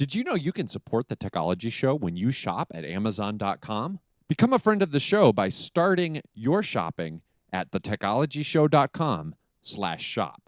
Did you know you can support the Technology Show when you shop at Amazon.com? Become a friend of the show by starting your shopping at thetechnologyshow.com/shop.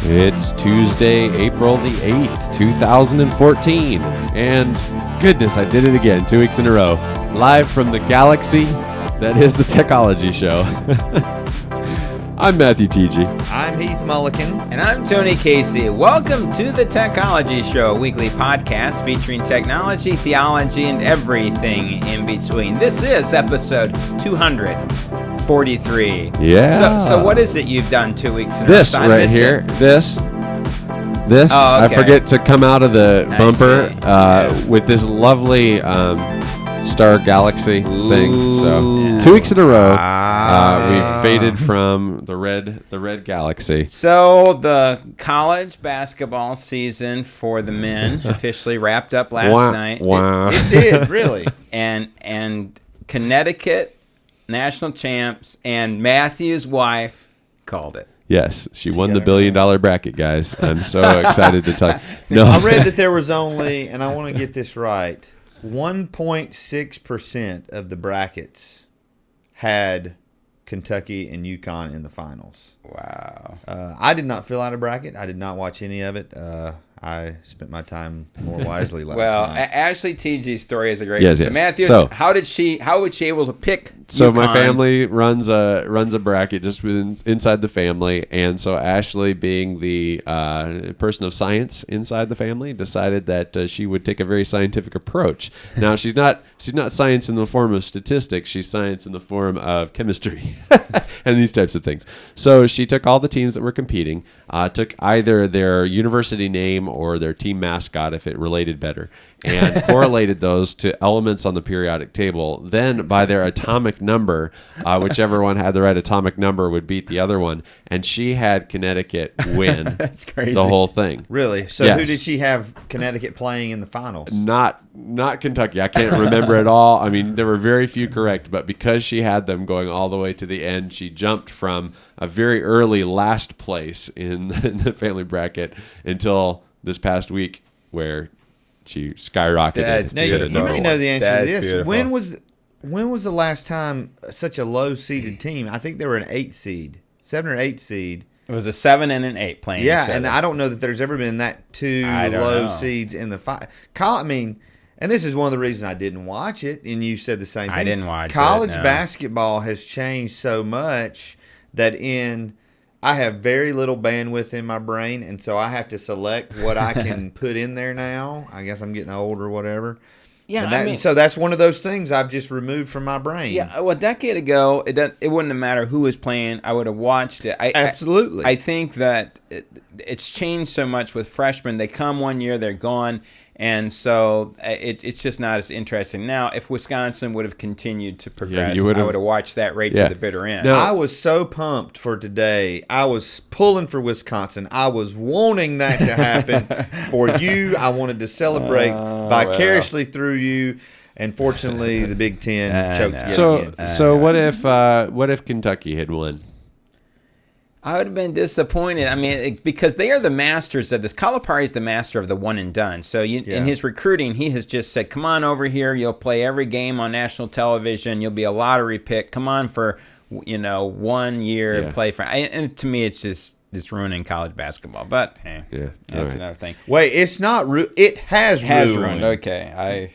It's Tuesday, April the 8th, 2014. And goodness, I did it again, 2 weeks in a row. Live from the galaxy that is the Technology Show. I'm Matthew T.G. I'm Heath Mulliken. And I'm Tony Casey. Welcome to the Technology Show, a weekly podcast featuring technology, theology, and everything in between. This is episode 243. Yeah. So what is it you've done 2 weeks in a row? This right here. This. Oh, okay. I forget to come out of the bumper with this lovely Star Galaxy thing. So 2 weeks in a row, we've faded from the red galaxy. So the college basketball season for the men officially wrapped up last night. It did, really. And Connecticut national champs and Matthew's wife called it. Yes, she won the $1 billion bracket, guys. I'm so excited to tell you. No. I read that there was only, and I want to get this right, 1.6% of the brackets had Kentucky and UConn in the finals. Wow. I did not fill out a bracket. I did not watch any of it. I spent my time more wisely last night. Ashley TG's story is a great one. So Matthew, how was she able to pick So UConn? my family runs a bracket just inside the family, and so Ashley, being the person of science inside the family, decided that she would take a very scientific approach. Now she's not science in the form of statistics; she's science in the form of chemistry and these types of things. So she took all the teams that were competing, took either their university name or their team mascot if it related better, and correlated those to elements on the periodic table. Then by their atomic number, whichever one had the right atomic number would beat the other one, and she had Connecticut win That's crazy. the whole thing. Really? So Yes. Who did she have Connecticut playing in the finals? Not Kentucky. I can't remember at all. I mean, there were very few correct, but because she had them going all the way to the end, she jumped from a very early last place in the family bracket until this past week, where she skyrocketed. Now, you may know the answer to this. Beautiful. When was the last time such a low-seeded team? I think they were an 7 or 8 seed. It was a 7 and an 8 playing. Yeah, each other. and I don't know that there's ever been that two I don't low know. seeds in the fight. I mean, and this is one of the reasons I didn't watch it, and you said the same thing. I didn't watch College it, no. basketball has changed so much that I have very little bandwidth in my brain, and so I have to select what I can put in there now. I guess I'm getting old or whatever. Yeah, So that's one of those things I've just removed from my brain. Yeah, well, a decade ago, it wouldn't have mattered who was playing. I would have watched it. Absolutely. I think that it's changed so much with freshmen. They come 1 year, they're gone. And so it's just not as interesting. Now, if Wisconsin would have continued to progress, I would have watched that right to the bitter end. I was so pumped for today. I was pulling for Wisconsin. I was wanting that to happen for you. I wanted to celebrate vicariously through you. And fortunately, the Big Ten choked you again. So what if Kentucky had won? I would have been disappointed. I mean, because they are the masters of this. Calipari is the master of the one and done. So in his recruiting, he has just said, come on over here. You'll play every game on national television. You'll be a lottery pick. Come on for, 1 year and play for. And to me, it's just ruining college basketball. But that's another thing. Wait, it's not. It has ruined. Okay, I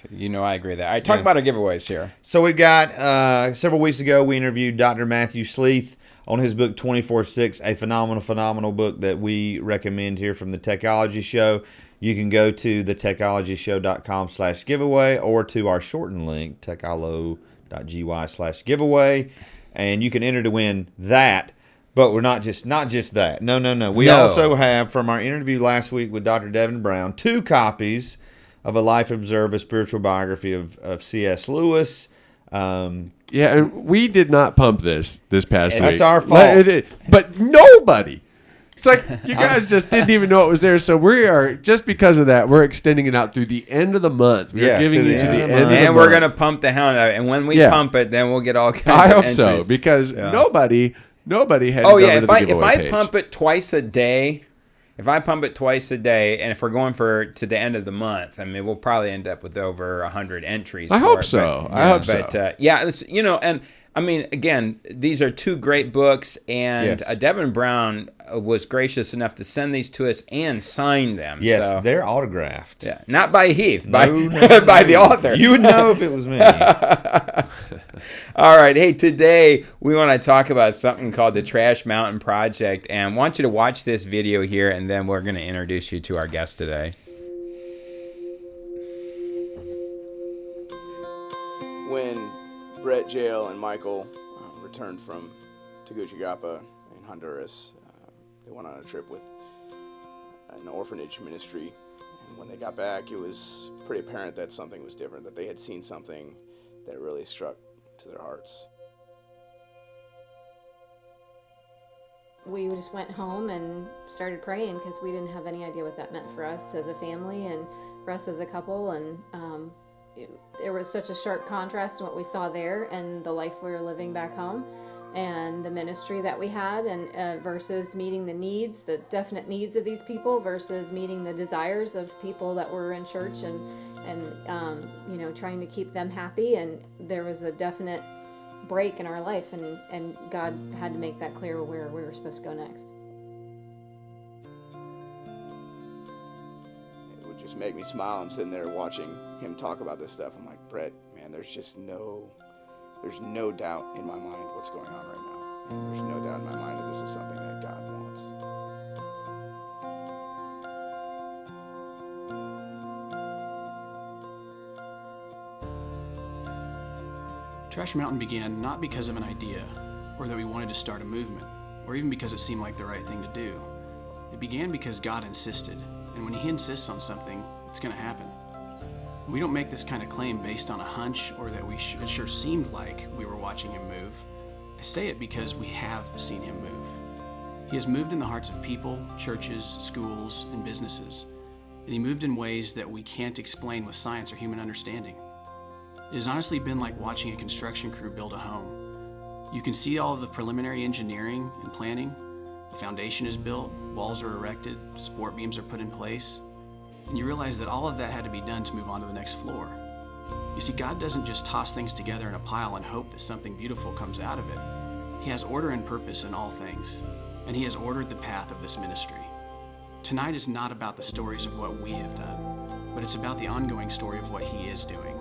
agree with that. All right, talk about our giveaways here. So we've got several weeks ago we interviewed Dr. Matthew Sleeth on his book 24/6, a phenomenal book that we recommend here from the Technology Show. You can go to thetechnologyshow.com/giveaway or to our shortened link, techilo.gy/giveaway, and you can enter to win that. But we're not just that. No. We also have, from our interview last week with Dr. Devin Brown, 2 copies of A Life Observed, a spiritual biography of C.S. Lewis. Yeah, and we did not pump this past week. That's our fault. But nobody. It's like you guys just didn't even know it was there. So we are, just because of that, we're extending it out through the end of the month. We're giving you to the end of the month. And we're going to pump the hound out. And when we pump it, then we'll get all kinds of I hope entries. so, because nobody had if I pump it twice a day, and if we're going to the end of the month, I mean, we'll probably end up with over 100 entries. I hope so. And I mean, again, these are two great books, and Devin Brown was gracious enough to send these to us and sign them. Yes, so, they're autographed. Yeah, not by Heath, by the author. You would know if it was me. All right. Hey, today we want to talk about something called the Trash Mountain Project, and I want you to watch this video here, and then we're going to introduce you to our guest today. When Brett, Jael, and Michael returned from Tegucigalpa in Honduras, they went on a trip with an orphanage ministry, and when they got back, it was pretty apparent that something was different, that they had seen something that really struck to their hearts. We just went home and started praying because we didn't have any idea what that meant for us as a family and for us as a couple, and there was such a sharp contrast in what we saw there and the life we were living back home and the ministry that we had, and versus meeting the definite needs of these people versus meeting the desires of people that were in church and trying to keep them happy. And there was a definite break in our life, and God had to make that clear where we were supposed to go next. It would just make me smile. I'm sitting there watching him talk about this stuff. I'm like, Brett, man, there's no doubt in my mind what's going on right now. And there's no doubt in my mind that this is something that God wants. Trash Mountain began not because of an idea, or that we wanted to start a movement, or even because it seemed like the right thing to do. It began because God insisted, and when He insists on something, it's going to happen. We don't make this kind of claim based on a hunch or that it sure seemed like we were watching Him move. I say it because we have seen Him move. He has moved in the hearts of people, churches, schools, and businesses, and He moved in ways that we can't explain with science or human understanding. It has honestly been like watching a construction crew build a home. You can see all of the preliminary engineering and planning. The foundation is built, walls are erected, support beams are put in place, and you realize that all of that had to be done to move on to the next floor. You see, God doesn't just toss things together in a pile and hope that something beautiful comes out of it. He has order and purpose in all things, and He has ordered the path of this ministry. Tonight is not about the stories of what we have done, but it's about the ongoing story of what He is doing.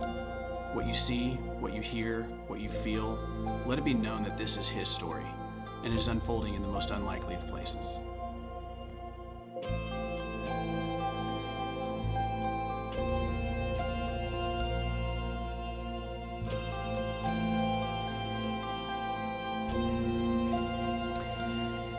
What you see, what you hear, what you feel, let it be known that this is His story, and it is unfolding in the most unlikely of places.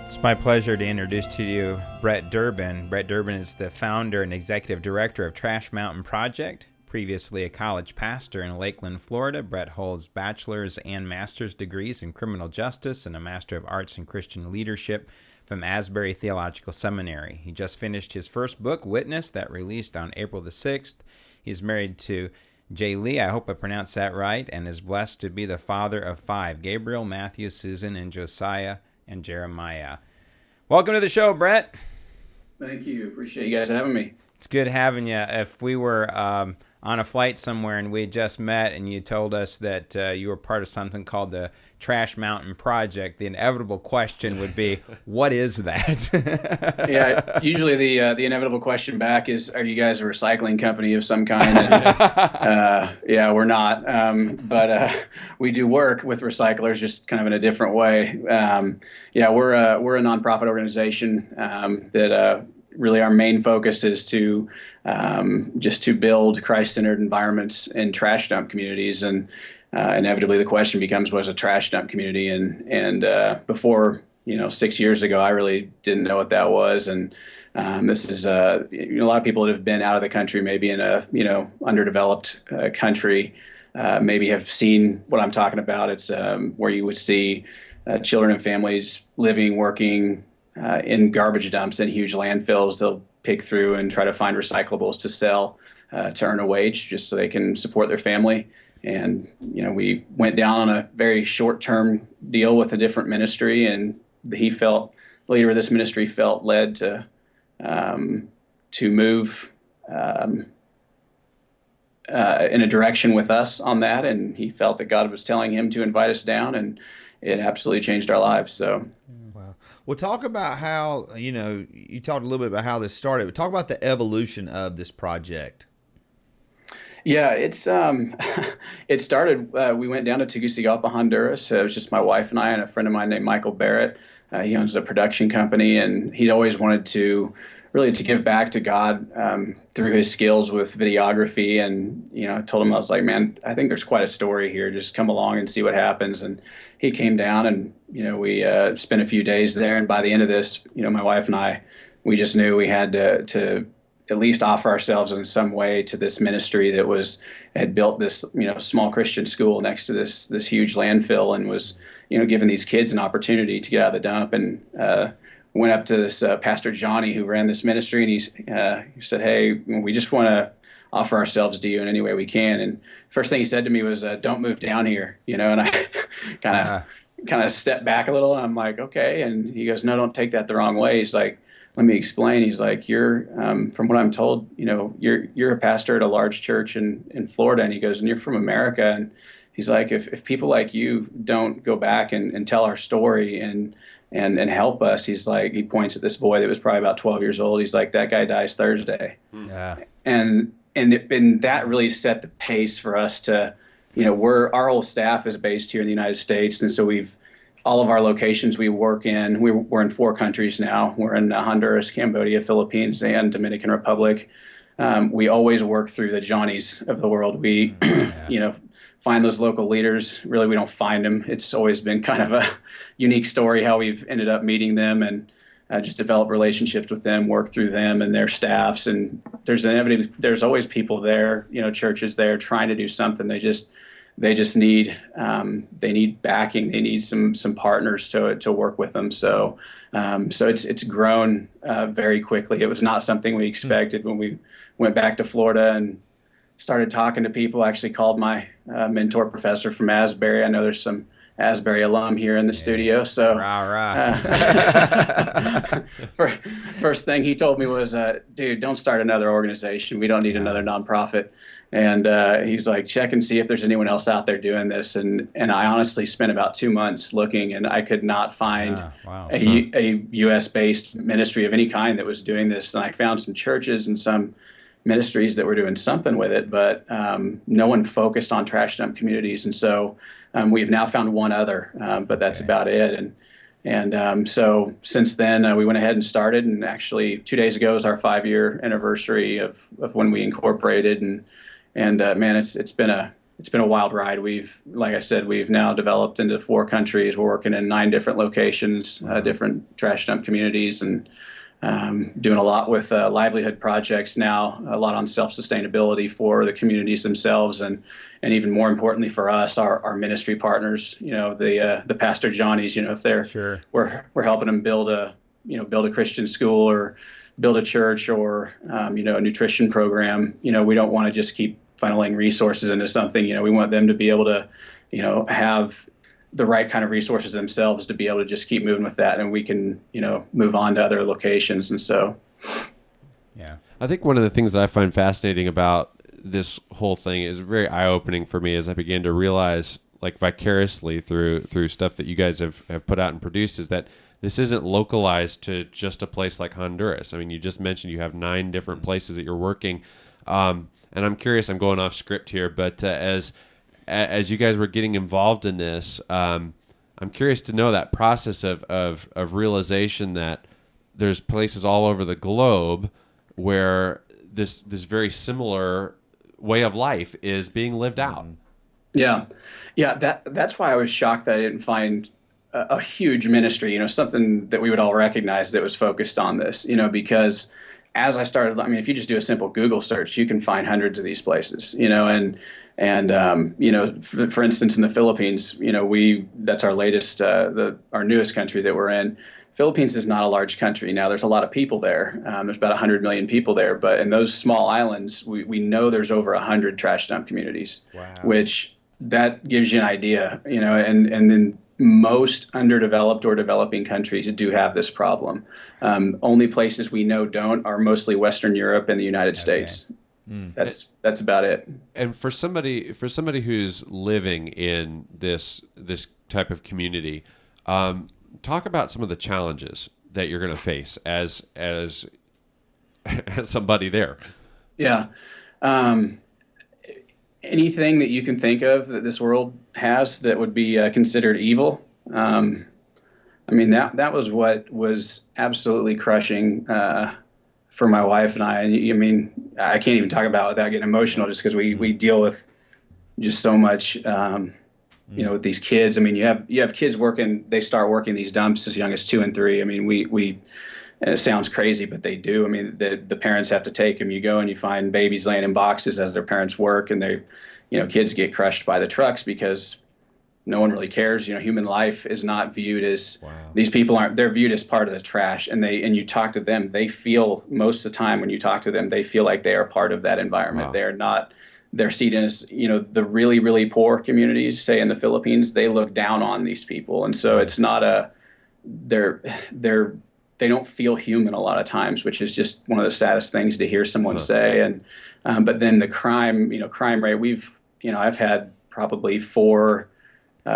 It's my pleasure to introduce to you Brett Durbin. Brett Durbin is the founder and executive director of Trash Mountain Project. Previously a college pastor in Lakeland, Florida, Brett holds bachelor's and master's degrees in criminal justice and a Master of Arts in Christian Leadership from Asbury Theological Seminary. He just finished his first book, Witness, that released on April the 6th. He's married to Jay Lee, I hope I pronounced that right, and is blessed to be the father of 5, Gabriel, Matthew, Susan, and Josiah, and Jeremiah. Welcome to the show, Brett. Thank you. Appreciate you guys having me. It's good having you. If we were on a flight somewhere and we had just met and you told us that you were part of something called the Trash Mountain Project, the inevitable question would be, what is that? Yeah, usually the inevitable question back is, are you guys a recycling company of some kind? And, yeah, we're not, but we do work with recyclers, just kind of in a different way. Yeah, we're a nonprofit organization that really our main focus is to just to build Christ-centered environments in trash dump communities, and inevitably the question becomes, what is a trash dump community? And before 6 years ago, I really didn't know what that was. And this is a lot of people that have been out of the country, maybe in a underdeveloped country, maybe have seen what I'm talking about. It's where you would see children and families living, working in garbage dumps in huge landfills. They'll pick through and try to find recyclables to sell to earn a wage just so they can support their family. And, we went down on a very short-term deal with a different ministry, and the leader of this ministry felt led to move in a direction with us on that. And he felt that God was telling him to invite us down, and it absolutely changed our lives. So. Wow. Well, talk about how, you talked a little bit about how this started, but talk about the evolution of this project. Yeah, it's it started. We went down to Tegucigalpa, Honduras. It was just my wife and I and a friend of mine named Michael Barrett. He owns a production company, and he'd always wanted to give back to God through his skills with videography. And I told him, I was like, man, I think there's quite a story here. Just come along and see what happens. And he came down, and we spent a few days there. And by the end of this, my wife and I, we just knew we had to at least offer ourselves in some way to this ministry that had built this small Christian school next to this huge landfill, and was giving these kids an opportunity to get out of the dump. And went up to this Pastor Johnny, who ran this ministry, and he said, hey, we just want to offer ourselves to you in any way we can. And first thing he said to me was, don't move down here, and I kind of stepped back a little, and I'm like, okay. And he goes, no, don't take that the wrong way. He's like, let me explain. He's like, you're, from what I'm told, you're a pastor at a large church in Florida. And he goes, and you're from America. And he's like, if people like you don't go back and tell our story and help us, he's like, he points at this boy that was probably about 12 years old. He's like, that guy dies Thursday. Yeah. And that really set the pace for us to, our whole staff is based here in the United States. And so all of our locations we work in, we're in 4 countries now. We're in Honduras, Cambodia, Philippines, and Dominican Republic. We always work through the Johnnies of the world. We, find those local leaders. Really, we don't find them. It's always been kind of a unique story how we've ended up meeting them and just develop relationships with them, work through them and their staffs. And there's always people there, churches there trying to do something. They just need they need backing. They need some partners to work with them. So it's grown very quickly. It was not something we expected when we went back to Florida and started talking to people. I actually called my mentor professor from Asbury. I know there's some Asbury alum here in the studio. So first thing he told me was, dude, don't start another organization. We don't need another nonprofit. And he's like, check and see if there's anyone else out there doing this. And I honestly spent about 2 months looking, and I could not find a U.S.-based ministry of any kind that was doing this. And I found some churches and some ministries that were doing something with it, but no one focused on trash dump communities. And so we've now found one other, but that's about it. And so since then, we went ahead and started. And actually, 2 days ago is our 5-year anniversary of when we incorporated. And man, it's been a wild ride. Like I said, we've now developed into 4 countries. We're working in 9 different locations, different trash dump communities, and doing a lot with livelihood projects now, a lot on self-sustainability for the communities themselves, and even more importantly for us, our ministry partners. The Pastor Johnnies. If they're we're helping them build a Christian school or build a church or a nutrition program. We don't want to just keep funneling resources into something. We want them to be able to have the right kind of resources themselves to be able to just keep moving with that, and we can move on to other locations. And so I think one of the things that I find fascinating about this whole thing is very eye-opening for me as I began to realize, like, vicariously through stuff that you guys have put out and produced, is that this isn't localized to just a place like Honduras. I mean, you just mentioned you have 9 different places that you're working, and I'm curious, I'm going off script here, but as you guys were getting involved in this, I'm curious to know that process of realization that there's places all over the globe where this very similar way of life is being lived out. Yeah. That's why I was shocked that I didn't find a huge ministry, something that we would all recognize that was focused on this, because as I started, I mean, if you just do a simple Google search, you can find hundreds of these places, for instance, in the Philippines, that's our latest, our newest country that we're in. Philippines is not a large country. Now, there's a lot of people there. There's about 100 million people there. But in those small islands, we know there's over 100 trash dump communities, which that gives you an idea, and then most underdeveloped or developing countries do have this problem. Only places we know don't are mostly Western Europe and the United States. That's about it. And for somebody who's living in this type of community, talk about some of the challenges that you're going to face as somebody there. Yeah. Anything that you can think of that this world has that would be considered evil. I mean, that was what was absolutely crushing for my wife and I. I mean, I can't even talk about it without getting emotional, just because we deal with just so much, with these kids. I mean, you have kids working. They start working these dumps as young as 2 and 3. I mean, we and it sounds crazy, but they do. I mean, the parents have to take them. You go and you find babies laying in boxes as their parents work, and kids get crushed by the trucks because no one really cares. Human life is not viewed as these people aren't. They're viewed as part of the trash, and you talk to them. They feel most of the time when you talk to them, they feel like they are part of that environment. Wow. They're not. They're seen as the really, really poor communities, say in the Philippines, they look down on these people, and so it's not they don't feel human a lot of times, which is just one of the saddest things to hear someone say. And but then the crime rate, I've had probably 4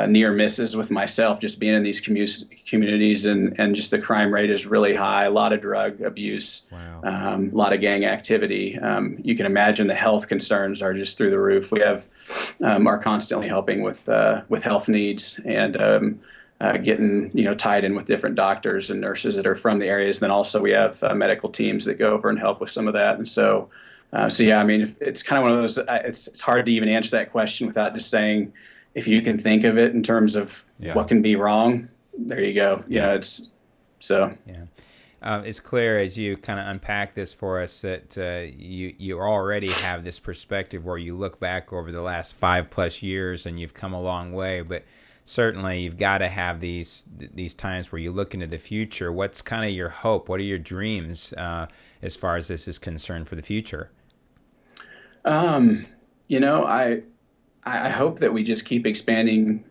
near misses with myself just being in these communities, and just the crime rate is really high. A lot of drug abuse, a lot of gang activity. You can imagine the health concerns are just through the roof. We are constantly helping with health needs and getting tied in with different doctors and nurses that are from the areas. And then also we have medical teams that go over and help with some of that. And so yeah, I mean, it's kind of one of those. It's hard to even answer that question without just saying, if you can think of it in terms of what can be wrong, there you go. It's so. Yeah. It's clear as you kind of unpack this for us that you already have this perspective where you look back over the last 5+ years and you've come a long way, but certainly you've got to have these times where you look into the future. What's kind of your hope? What are your dreams as far as this is concerned for the future? I hope that we just keep expanding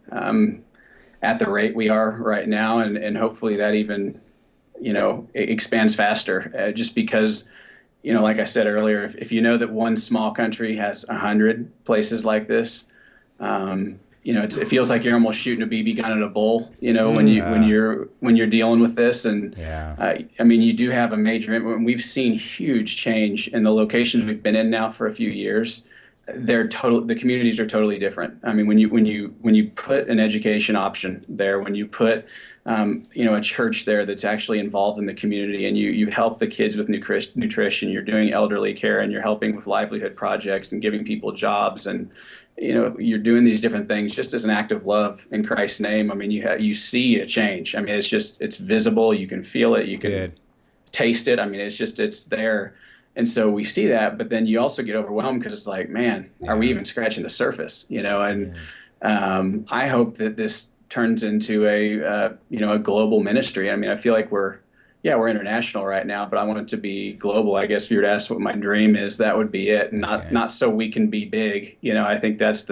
at the rate we are right now, and hopefully that even it expands faster. Just because, like I said earlier, if you know that one small country has 100 places like this, it feels like you're almost shooting a BB gun at a bull. When you're dealing with this, and I mean, you do have a major. We've seen huge change in the locations we've been in now for a few years. The communities are totally different. I mean, when you put an education option there, when you put a church there that's actually involved in the community, and you help the kids with nutrition, you're doing elderly care, and you're helping with livelihood projects and giving people jobs, and you're doing these different things just as an act of love in Christ's name. I mean, you see a change. I mean, it's visible. You can feel it. You can taste it. I mean, it's there. And so we see that, but then you also get overwhelmed because it's like, man, are we even scratching the surface? And I hope that this turns into a global ministry. I mean, I feel like we're international right now, but I want it to be global. I guess if you were to ask what my dream is, that would be it. Not so we can be big. I think that's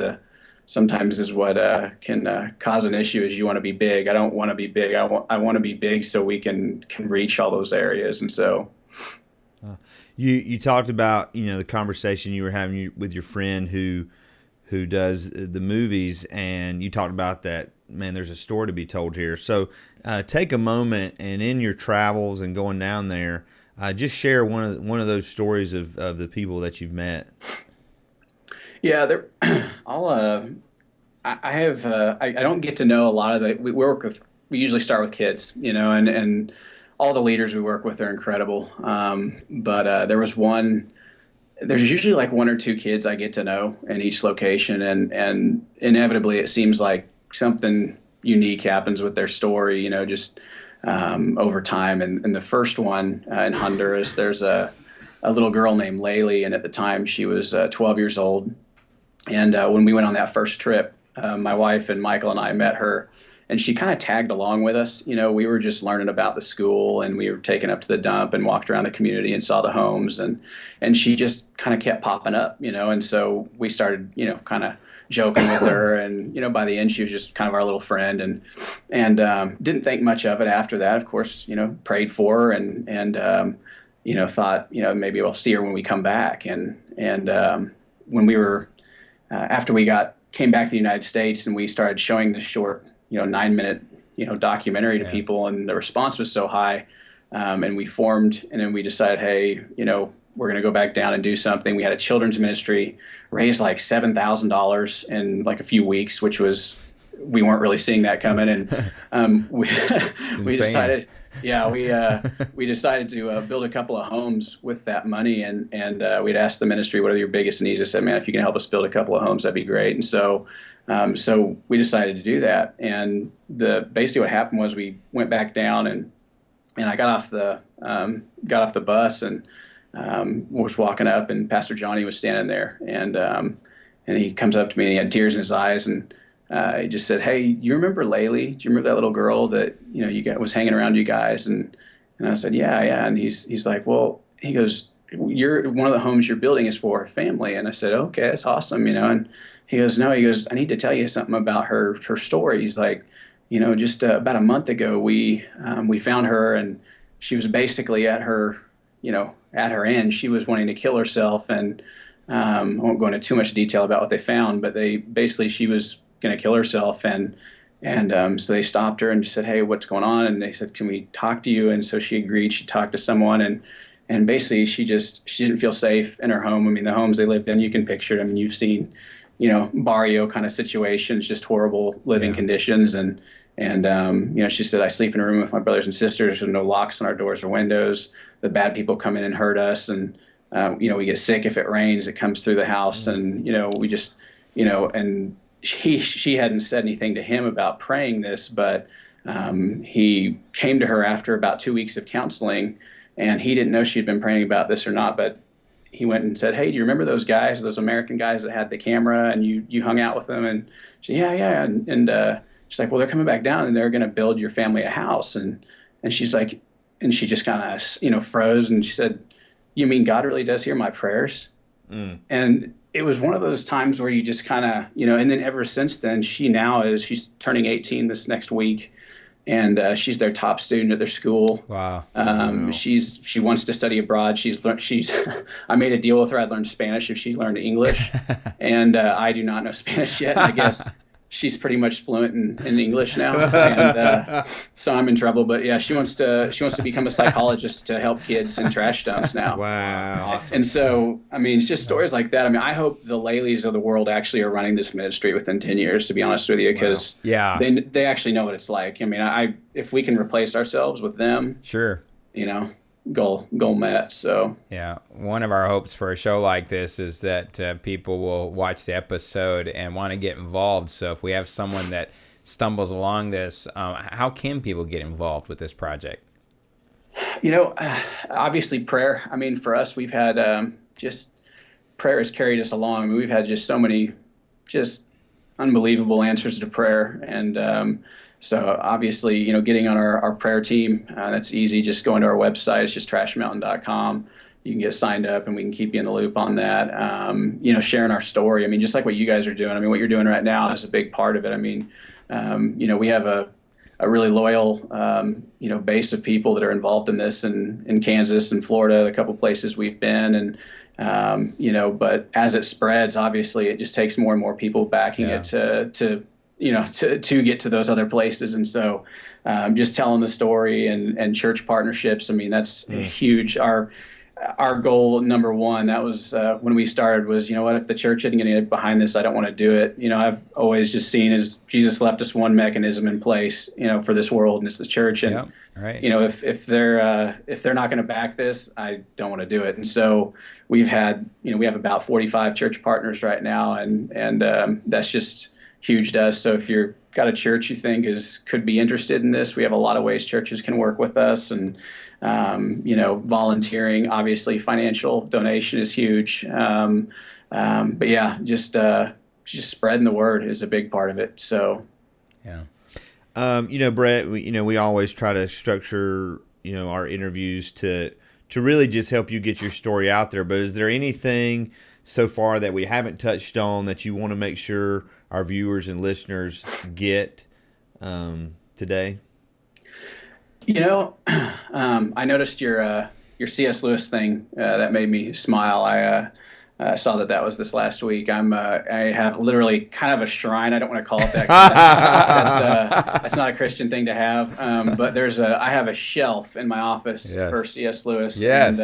sometimes is what can cause an issue, is you want to be big. I don't want to be big. I want to be big so we can reach all those areas. And so. You talked about the conversation you were having with your friend who does the movies, and you talked about that. Man, there's a story to be told here. So take a moment, and in your travels and going down there, just share one of those stories of the people that you've met. Yeah, I don't get to know a lot of the. We usually start with kids, and all the leaders we work with are incredible. But there's usually like 1 or 2 kids I get to know in each location. And inevitably it seems like something unique happens with their story, just over time. And the first one in Honduras, there's a little girl named Laylee, and at the time she was 12 years old. And when we went on that first trip, my wife and Michael and I met her, and she kind of tagged along with us. We were just learning about the school, and we were taken up to the dump and walked around the community and saw the homes, and she just kind of kept popping up, and so we started, kind of joking with her, and by the end she was just kind of our little friend, and didn't think much of it after that. Of course, prayed for her, and thought, maybe we'll see her when we come back, and when we were after we came back to the United States, and we started showing this short 9-minute, documentary to people, and the response was so high. And we formed, and then we decided, hey, we're going to go back down and do something. We had a children's ministry, raised like $7,000 in like a few weeks, which was, we weren't really seeing that coming. And we decided, we decided to build a couple of homes with that money. And we'd asked the ministry, what are your biggest needs? I said, man, if you can help us build a couple of homes, that'd be great. And so we decided to do that. And basically what happened was we went back down, and I got off the bus, and was walking up, and Pastor Johnny was standing there, and he comes up to me, and he had tears in his eyes, and he just said, "Hey, you remember Laylee? Do you remember that little girl that was hanging around you guys?" And I said, "Yeah." And he's like, "Well," he goes, one of the homes you're building is for her family." And I said, "Okay, that's awesome," And he goes, "No," he goes, "I need to tell you something about her story." He's like, just about a month ago, we found her, and she was basically at her end. She was wanting to kill herself, and I won't go into too much detail about what they found, but she was going to kill herself, and so they stopped her and said, "Hey, what's going on?" And they said, "Can we talk to you?" And so she agreed. She talked to someone, and basically she didn't feel safe in her home. I mean, the homes they lived in, you can picture it. I mean, you've seen, barrio kind of situations, just horrible living conditions, and she said, "I sleep in a room with my brothers and sisters with no locks on our doors or windows. The bad people come in and hurt us, and we get sick if it rains. It comes through the house, and we just, and she hadn't said anything to him about praying this, but he came to her after about 2 weeks of counseling, and he didn't know she'd been praying about this or not, but he went and said, "Hey, do you remember those guys, those American guys that had the camera, and you hung out with them?" And she, yeah. And she's like, "Well, they're coming back down, and they're going to build your family a house." And she's like, and she just kind of, froze, and she said, "You mean God really does hear my prayers?" And it was one of those times where you just kind of, and then ever since then, she's turning 18 this next week, and she's their top student at their school. Wow. She wants to study abroad. I made a deal with her. I'd learn Spanish if she learned English, and I do not know Spanish yet. I guess she's pretty much fluent in English now, and so I'm in trouble. But yeah, she wants to become a psychologist to help kids in trash dumps now. Wow. Awesome. And so, I mean, it's just stories like that. I mean, I hope the Laleys of the world actually are running this ministry within 10 years, to be honest with you, because they actually know what it's like. I mean, if we can replace ourselves with them, sure, goal met. So yeah, one of our hopes for a show like this is that people will watch the episode and want to get involved. So if we have someone that stumbles along this, how can people get involved with this project? Obviously prayer. I mean, for us, we've had just prayer has carried us along. I mean, we've had just so many just unbelievable answers to prayer, and so obviously, getting on our prayer team, that's easy. Just going to our website. It's just trashmountain.com. You can get signed up, and we can keep you in the loop on that. Sharing our story. I mean, just like what you guys are doing. I mean, what you're doing right now is a big part of it. I mean, we have a really loyal, base of people that are involved in this in Kansas and Florida, a couple places we've been. And, but as it spreads, obviously it just takes more and more people backing it to get to those other places. And so just telling the story and church partnerships, I mean, that's huge. Our goal, number one, that was when we started was, if the church isn't going to get behind this, I don't want to do it. I've always just seen as Jesus left us one mechanism in place, for this world, and it's the church. And, if they're not going to back this, I don't want to do it. And so we have about 45 church partners right now. And that's just, huge to us. So if you're got a church you think could be interested in this, we have a lot of ways churches can work with us, and volunteering, obviously financial donation is huge. But yeah, just spreading the word is a big part of it. So Yeah. Brett, we always try to structure, our interviews to really just help you get your story out there. But is there anything so far that we haven't touched on that you want to make sure our viewers and listeners get today? I noticed your C.S. Lewis thing that made me smile. I saw that was this last week. I have literally kind of a shrine. I don't want to call it that. That's not a Christian thing to have. But I have a shelf in my office for C.S. Lewis. Yes.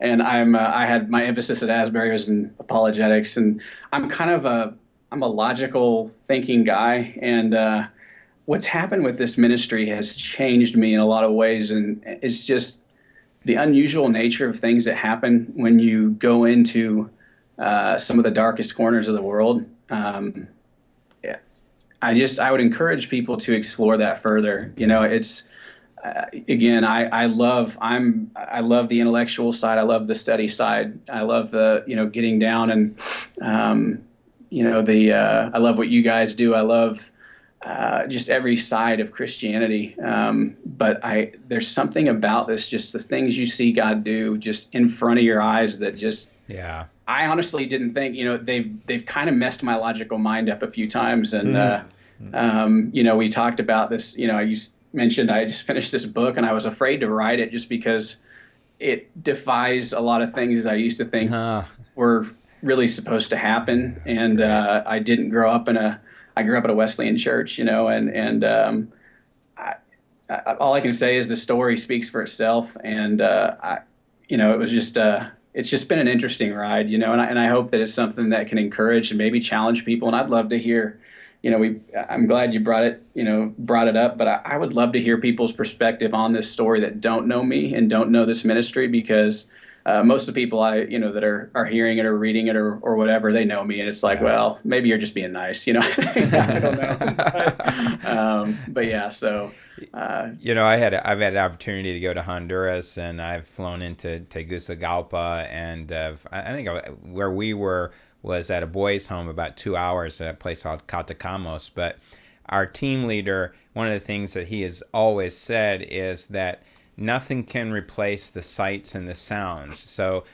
And I had my emphasis at Asbury was in apologetics, and I'm a logical thinking guy, and what's happened with this ministry has changed me in a lot of ways, and it's just the unusual nature of things that happen when you go into some of the darkest corners of the world. I would encourage people to explore that further. It's again, I love the intellectual side. I love the study side. I love the getting down and I love what you guys do. I love just every side of Christianity. But there's something about this, just the things you see God do just in front of your eyes that just, I honestly didn't think, they've kind of messed my logical mind up a few times. And, we talked about this, mentioned I just finished this book and I was afraid to write it just because it defies a lot of things I used to think were really supposed to happen. And I didn't grow up I grew up at a Wesleyan church, all I can say is the story speaks for itself. And, it was just, it's just been an interesting ride, and I hope that it's something that can encourage and maybe challenge people. And I'd love to hear, I'm glad you brought it up, but I would love to hear people's perspective on this story that don't know me and don't know this ministry, because most of the people that are hearing it or reading it or whatever, they know me, and it's like, well, maybe you're just being nice, I don't know. But yeah, so I've had the opportunity to go to Honduras, and I've flown into Tegucigalpa, and I think where we were was at a boys' home about 2 hours at a place called Catacamos. But our team leader, one of the things that he has always said is that nothing can replace the sights and the sounds. So,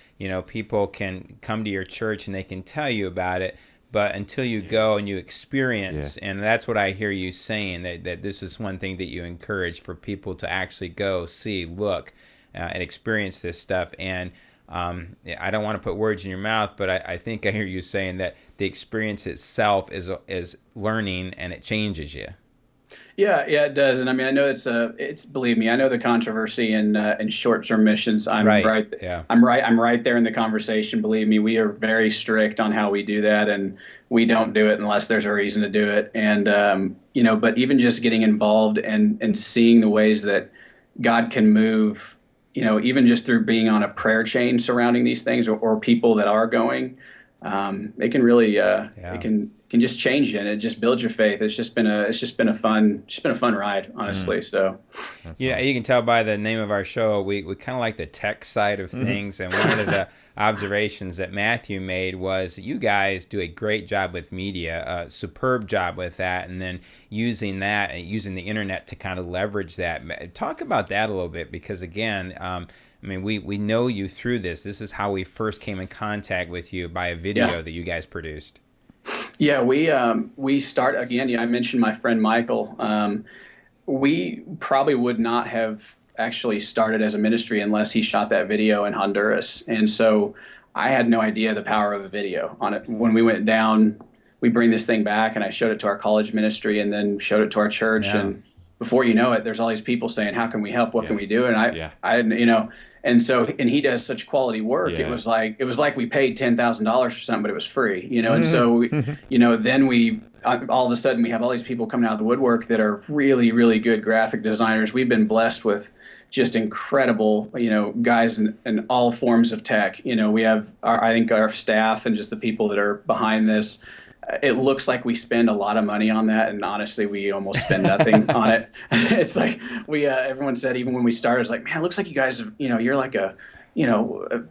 people can come to your church and they can tell you about it, but until you go and you experience, and that's what I hear you saying, that this is one thing that you encourage for people to actually go, see, look, and experience this stuff. And I don't want to put words in your mouth, but I think I hear you saying that the experience itself is learning, and it changes you. Yeah, it does. And I mean, I know it's believe me, I know the controversy in short-term missions. I'm right there in the conversation. Believe me, we are very strict on how we do that, and we don't do it unless there's a reason to do it. And but even just getting involved and seeing the ways that God can move, even just through being on a prayer chain surrounding these things, or people that are going, it can really it can just change you, and it just builds your faith. It's just been a fun ride, honestly. So you can tell by the name of our show, we kind of like the tech side of things. And one of the observations that Matthew made was that you guys do a great job with media, a superb job with that, and then using the internet to kind of leverage that. Talk about that a little bit, because again, we know you through this. This is how we first came in contact with you, by a video that you guys produced. Yeah, we start again. I mentioned my friend Michael. We probably would not have actually started as a ministry unless he shot that video in Honduras. And so I had no idea the power of a video on it. When we went down, we bring this thing back, and I showed it to our college ministry, and then showed it to our church. Yeah. And before you know it, there's all these people saying, "How can we help? What can we do?" And I and so, and he does such quality work. Yeah. It was like we paid $10,000 for something, but it was free, And so, then we all of a sudden we have all these people coming out of the woodwork that are really, really good graphic designers. We've been blessed with just incredible, guys in all forms of tech. We have I think our staff and just the people that are behind this. it looks like we spend a lot of money on that, and honestly, we almost spend nothing on it. It's like everyone said, even when we started, it's like, man, it looks like you guys have, you're like a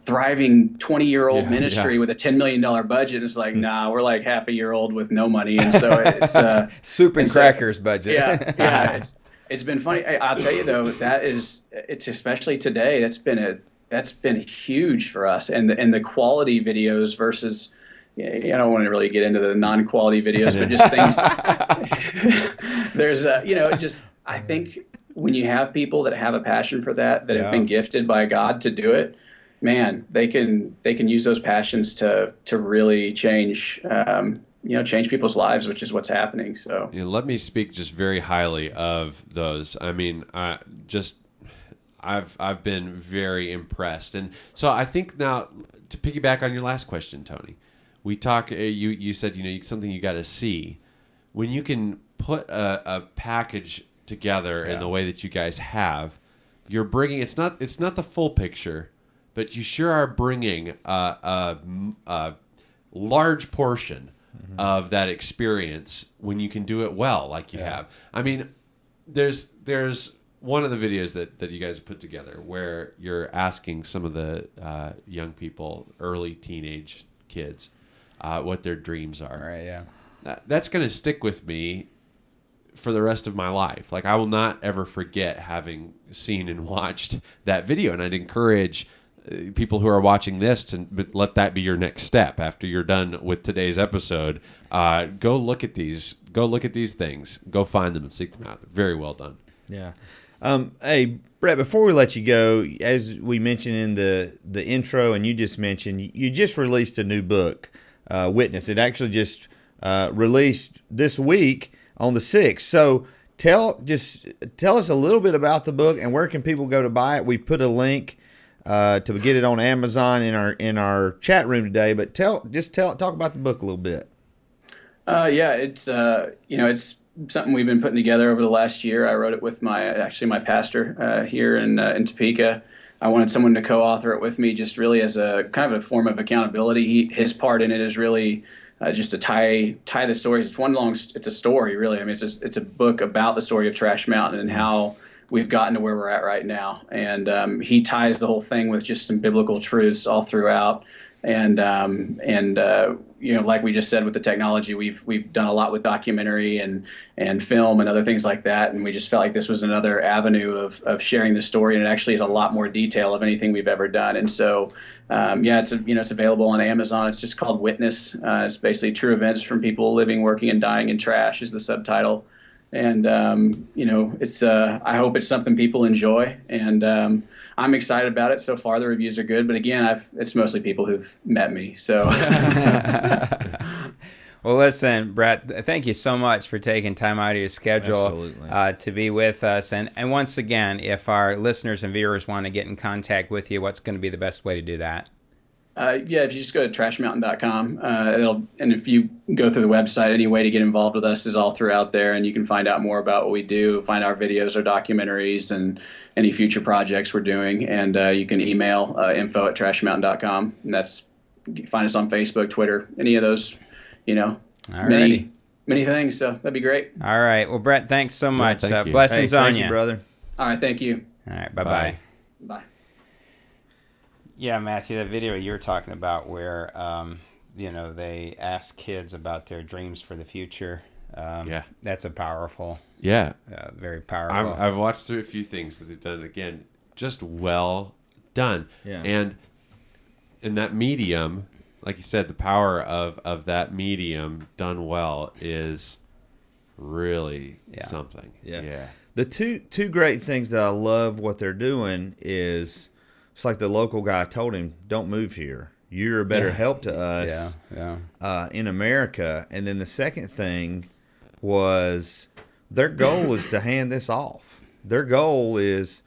thriving 20-year-old ministry with a $10 million budget. It's like, nah, we're like half a year old with no money. And so it's soup and crackers budget. Yeah. It's been funny. I'll tell you though, it's especially today, that's been huge for us. And the quality videos versus, I don't want to really get into the non-quality videos, but just things, there's I think when you have people that have a passion for that have been gifted by God to do it, man, they can use those passions to really change change people's lives, which is what's happening. So let me speak just very highly of those. I mean, I've been very impressed, and so I think now to piggyback on your last question, Tony, we talk. You said something you got to see when you can put a package together in the way that you guys have. You're bringing it's not the full picture, but you sure are bringing a large portion of that experience when you can do it well, like you have. I mean, there's one of the videos that you guys have put together where you're asking some of the young people, early teenage kids, what their dreams are. Right, yeah. That's going to stick with me for the rest of my life. Like, I will not ever forget having seen and watched that video, and I'd encourage people who are watching this to let that be your next step after you're done with today's episode. Go look at these things, go find them and seek them out. Very well done. Yeah. Hey, Brett, before we let you go, as we mentioned in the intro, and you just mentioned, you just released a new book, Witness. It actually just released this week on the 6th. So tell us a little bit about the book and where can people go to buy it. We've put a link to get it on Amazon in our chat room today, but talk about the book a little bit. It's something we've been putting together over the last year. I wrote it with my pastor here in Topeka. I wanted someone to co-author it with me, just really as a kind of a form of accountability. His part in it is really just to tie the stories. It's a story, really. I mean, it's a book about the story of Trash Mountain and how we've gotten to where we're at right now. And he ties the whole thing with just some biblical truths all throughout. And like we just said with the technology, we've done a lot with documentary and film and other things like that. And we just felt like this was another avenue of sharing the story. And it actually is a lot more detail of anything we've ever done. And so, it's available on Amazon. It's just called Witness. It's basically true events from people living, working, and dying in trash is the subtitle. And, I hope it's something people enjoy. And I'm excited about it. So far, the reviews are good. But again, it's mostly people who've met me. So. Well, listen, Brett, thank you so much for taking time out of your schedule to be with us. And once again, if our listeners and viewers want to get in contact with you, what's going to be the best way to do that? If you just go to trashmountain.com, and if you go through the website, any way to get involved with us is all throughout there, and you can find out more about what we do, find our videos or documentaries, and any future projects we're doing. And you can email info@trashmountain.com, and find us on Facebook, Twitter, any of those, many things. So that'd be great. All right. Well, Brett, thanks so much. Thank you. Blessings on you, brother. All right. Thank you. All right. Bye-bye. Bye. Yeah, Matthew, that video you were talking about where, they ask kids about their dreams for the future. That's a powerful. Yeah. Very powerful. I've watched through a few things that they've done. Again, just well done. Yeah. And in that medium, like you said, the power of that medium done well is really something. Yeah. The two great things that I love what they're doing is, it's like the local guy told him, don't move here. You're a better help to us in America. And then the second thing was their goal is to hand this off. Their goal is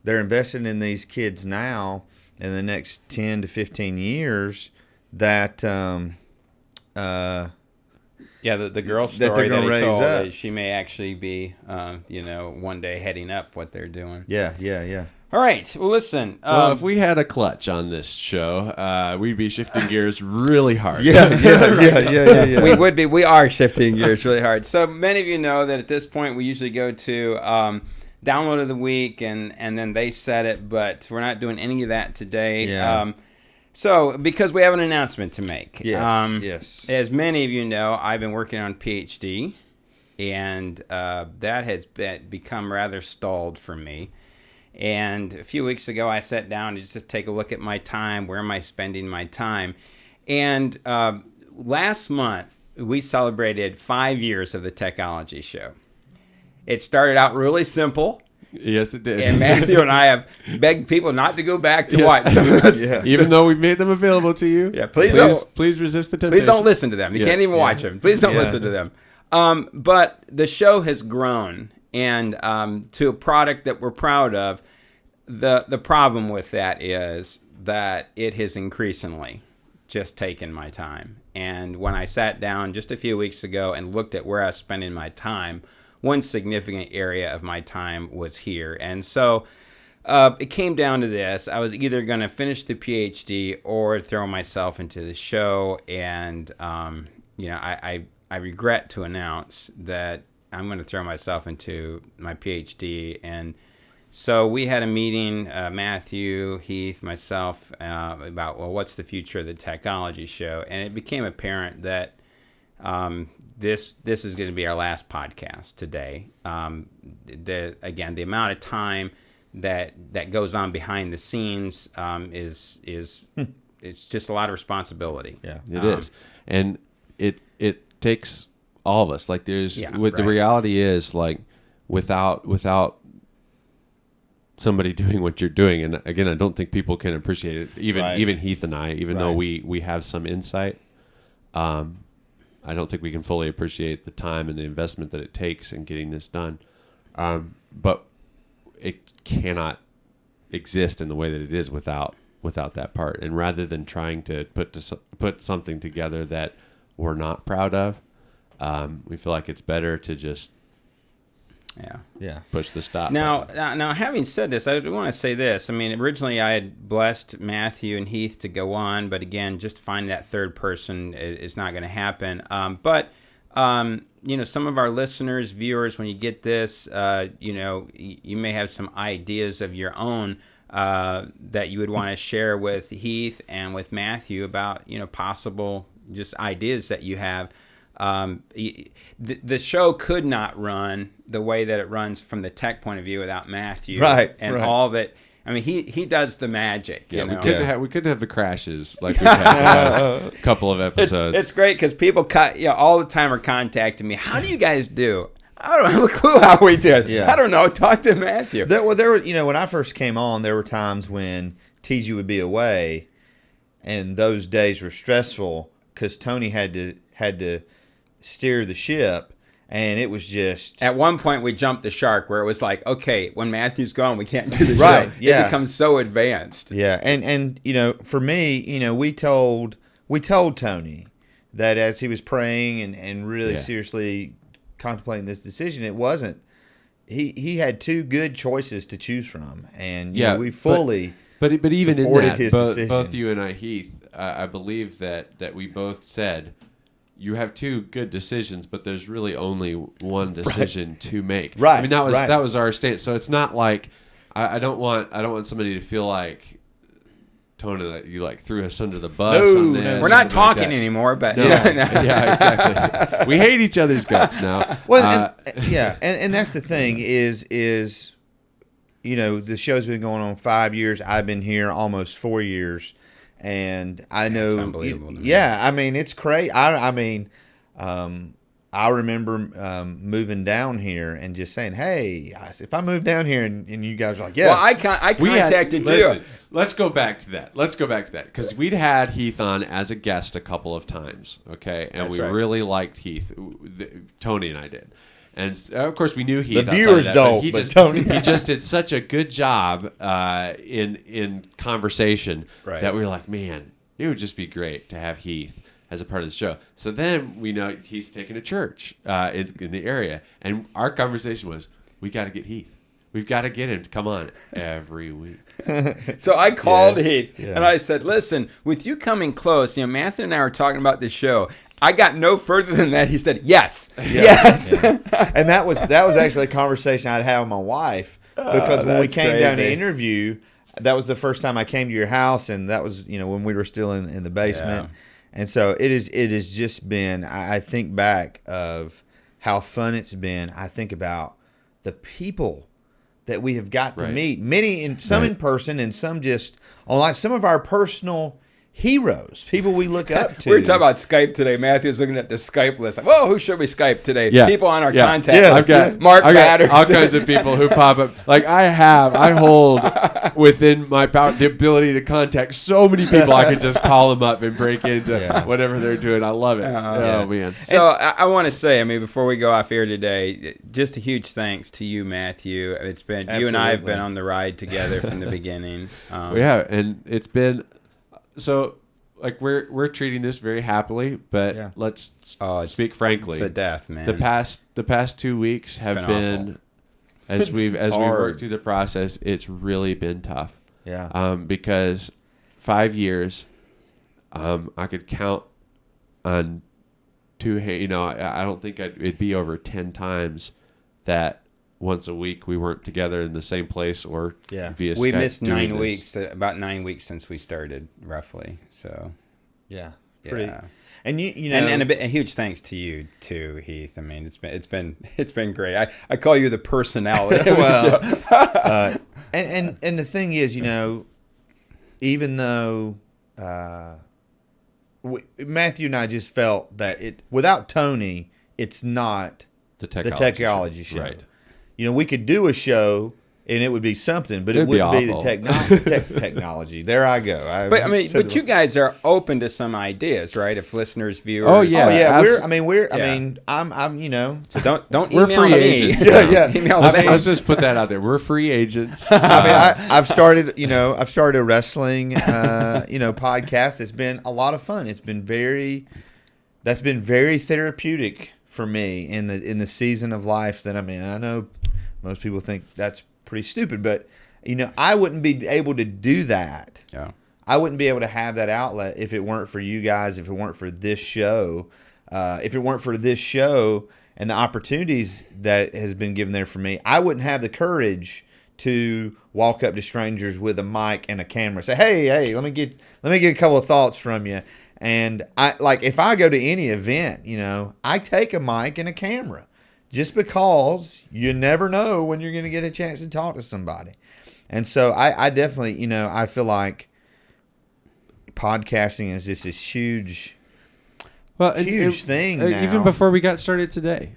they're investing in these kids now in the next 10 to 15 years that Yeah, the girl that they're story that, gonna he raise told, up. she may actually be, one day heading up what they're doing. Yeah. All right. Well, listen. Well, if we had a clutch on this show, we'd be shifting gears really hard. Yeah. we would be. We are shifting gears really hard. So many of you know that at this point we usually go to download of the week and then they set it, but we're not doing any of that today. Yeah. So because we have an announcement to make. Yes. As many of you know, I've been working on PhD, and that has become rather stalled for me. And a few weeks ago, I sat down just to take a look at my time. Where am I spending my time? And last month, we celebrated 5 years of the Technology Show. It started out really simple. Yes, it did. And Matthew and I have begged people not to go back to watch some of this. Yeah. Even though we've made them available to you. Yeah, please resist the temptation. Please don't listen to them. You Yes. can't even watch them. Please don't Yeah. listen to them. But the show has grown, and to a product that we're proud of. The problem with that is that it has increasingly just taken my time. And when I sat down just a few weeks ago and looked at where I was spending my time, one significant area of my time was here. And so it came down to this. I was either going to finish the PhD or throw myself into the show. And, I regret to announce that I'm going to throw myself into my PhD. And so we had a meeting, Matthew, Heath, myself, about, what's the future of the Technology Show? And it became apparent that this is going to be our last podcast today. The amount of time that goes on behind the scenes is it's just a lot of responsibility. Yeah, it is, and it takes all of us. Like the right. reality is, like without somebody doing what you're doing, and again, I don't think people can appreciate it. Even Heath and I, even though we have some insight, I don't think we can fully appreciate the time and the investment that it takes in getting this done. But it cannot exist in the way that it is without that part. And rather than trying to put something together that we're not proud of, we feel like it's better to just push the stop. Now, having said this, I want to say this. I mean, originally I had blessed Matthew and Heath to go on, but again, just finding that third person is not going to happen. But some of our listeners, viewers, when you get this, you may have some ideas of your own that you would want to share with Heath and with Matthew about, possible just ideas that you have. The show could not run the way that it runs from the tech point of view without Matthew, all that. I mean, he does the magic. We couldn't have the crashes like we've had the last couple of episodes. It's great because people all the time are contacting me. How do you guys do? I don't have a clue how we did. Yeah. I don't know. Talk to Matthew. There were, when I first came on, there were times when TG would be away, and those days were stressful because Tony had to steer the ship, and it was just... At one point, we jumped the shark where it was like, okay, when Matthew's gone, we can't do the right, show. Yeah. It becomes so advanced. Yeah, and for me, we told Tony that as he was praying and really seriously contemplating this decision, it wasn't... He had two good choices to choose from, and we fully but even in supported that, his decision. both you and I, Heath, I believe that we both said... You have two good decisions, but there's really only one decision to make. Right. I mean, that was our stance. So it's not like I don't want somebody to feel like Tony that you like threw us under the bus on this. We're not talking anymore, but yeah, exactly. We hate each other's guts now. Well, and that's the thing is the show's been going on 5 years. I've been here almost 4 years. And I know, it's unbelievable. I mean, it's crazy. I remember moving down here and just saying, "Hey, if I move down here," and you guys are like, "Yes." Well, I contacted you. Listen, let's go back to that because we'd had Heath on as a guest a couple of times, okay, and That's we right. really liked Heath. Tony and I did. And of course, we knew Heath. The viewers don't, but Tony. He just did such a good job in conversation that we were like, man, it would just be great to have Heath as a part of the show. So then we know Heath's taking a church in the area, and our conversation was, we got to get Heath. We've got to get him to come on every week. So I called Heath and I said, listen, with you coming close, Matthew and I were talking about this show. I got no further than that. He said, yes. Yes. Yeah. And that was actually a conversation I'd had with my wife, because when we came down to interview, that was the first time I came to your house, and that was, when we were still in the basement. Yeah. And so it has just been, I think back of how fun it's been. I think about the people that we have got to meet, many some in person and some just online. Some of our personal heroes, people we look up to. We were talking about Skype today. Matthew's looking at the Skype list. Like, whoa, who should we Skype today? Yeah. People on our Yeah. contact Yeah. list. I've got Mark Patterson. all kinds of people who pop up. Like I hold within my power the ability to contact so many people. I could just call them up and break into whatever they're doing. I love it. Oh man. So I want to say, before we go off air today, just a huge thanks to you, Matthew. It's been you and I have been on the ride together from the beginning. We have, and it's been so. Like we're treating this very happily, but let's speak frankly. It's a death, man. The past 2 weeks have been as we've worked through the process, it's really been tough. Yeah. Because 5 years, I could count on two hands. I don't think it'd be over 10 times that once a week we weren't together in the same place or via Skype. We missed 9 weeks, about 9 weeks since we started, roughly. So, pretty. And and a huge thanks to you too, Heath. I mean, it's been great. I call you the personality. Well, and the thing is, even though Matthew and I just felt that without Tony, it's not the technology show. Right. We could do a show and it would be something, but it wouldn't be the technology. There I go. But you guys are open to some ideas, right? If listeners, viewers. Oh yeah. I'm. So don't we're email free me. agents. Email me. Let's just put that out there. We're free agents. I've started a wrestling, podcast. It's been a lot of fun. That's been very therapeutic for me in the season of life that I'm in. I know most people think that's pretty stupid, but I wouldn't be able to do that. Yeah. I wouldn't be able to have that outlet if it weren't for you guys, if it weren't for this show, and the opportunities that has been given there for me. I wouldn't have the courage to walk up to strangers with a mic and a camera, say, "Hey, let me get a couple of thoughts from you." And if I go to any event, I take a mic and a camera. Just because you never know when you're going to get a chance to talk to somebody. And so I definitely, I feel like podcasting is just this huge thing now. Even before we got started today.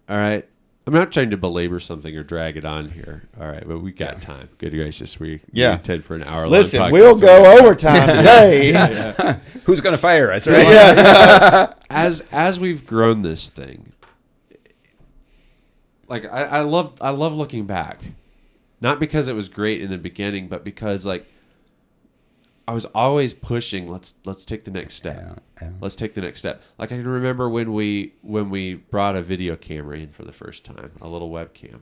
All right. I'm not trying to belabor something or drag it on here. All right. But we got time. Good gracious. We intend for an hour. Listen, long podcast. We'll go overtime today. Who's going to fire us, right? Yeah. As we've grown this thing, I love looking back, not because it was great in the beginning, but because I was always pushing. Let's take the next step. Yeah. Let's take the next step. I can remember when we brought a video camera in for the first time, a little webcam.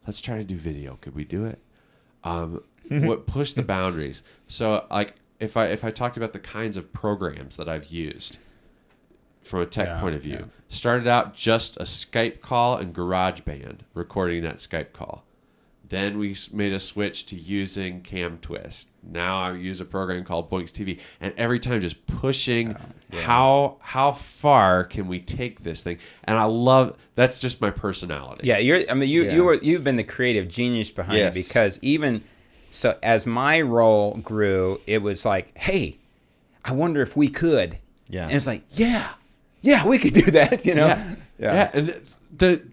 Let's try to do video. Could we do it? What push the boundaries? So if I talked about the kinds of programs that I've used from a tech point of view. Started out just a Skype call and GarageBand, recording that Skype call. Then we made a switch to using CamTwist. Now I use a program called Boinks TV. And every time just pushing how far can we take this thing? And I love, that's just my personality. Yeah, you've been the creative genius behind it, because even so as my role grew, it was like, hey, I wonder if we could. Yeah. And it's like, yeah, we could do that, Yeah. And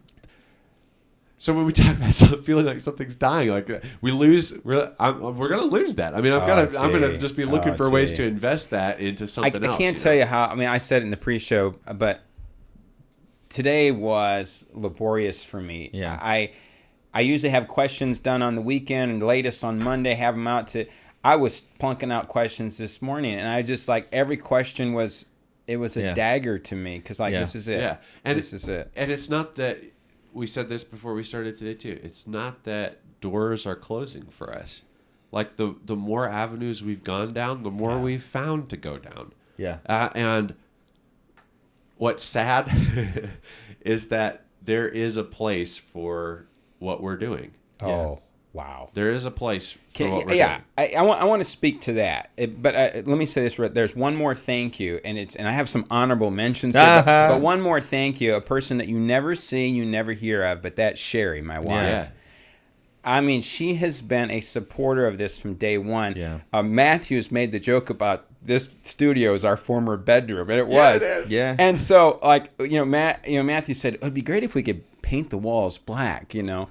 so when we talk about feeling like something's dying, we're gonna lose that. I mean, I'm gonna just be looking for ways to invest that into something else. I can't tell you how. I mean, I said it in the pre-show, but today was laborious for me. Yeah. I usually have questions done on the weekend and latest on Monday, have them out to. I was plunking out questions this morning, and I just every question was it was a dagger to me because this is it. Yeah, and this is it. And it's not that we said this before we started today too. It's not that doors are closing for us. Like the more avenues we've gone down, the more we've found to go down. Yeah. And what's sad is that there is a place for what we're doing. Oh, wow. There is a place for what we're doing. Yeah, I want to speak to that. But let me say this. There's one more thank you, and I have some honorable mentions here, but one more thank you, a person that you never see, you never hear of, but that's Sherry, my wife. Yeah. I mean, she has been a supporter of this from day one. Yeah. Matthew's made the joke about this studio is our former bedroom, and it was. It is. Yeah. And so, Matthew said it would be great if we could paint the walls black, And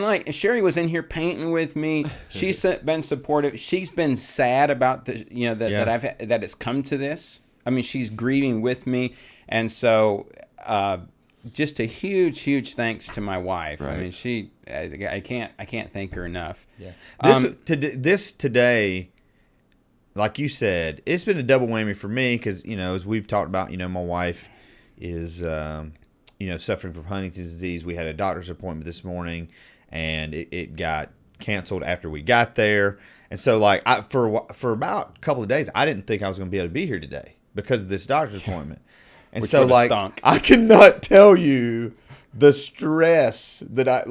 like Sherry was in here painting with me. She's been supportive. She's been sad about that it's come to this. I mean, she's grieving with me, and so just a huge thanks to my wife. Right. I mean, I can't thank her enough. Yeah. This today, like you said, it's been a double whammy for me because as we've talked about, my wife is suffering from Huntington's disease. We had a doctor's appointment this morning, and it got canceled after we got there. And so, for about a couple of days, I didn't think I was going to be able to be here today because of this doctor's appointment. And Which so, stunk. I cannot tell you the stress that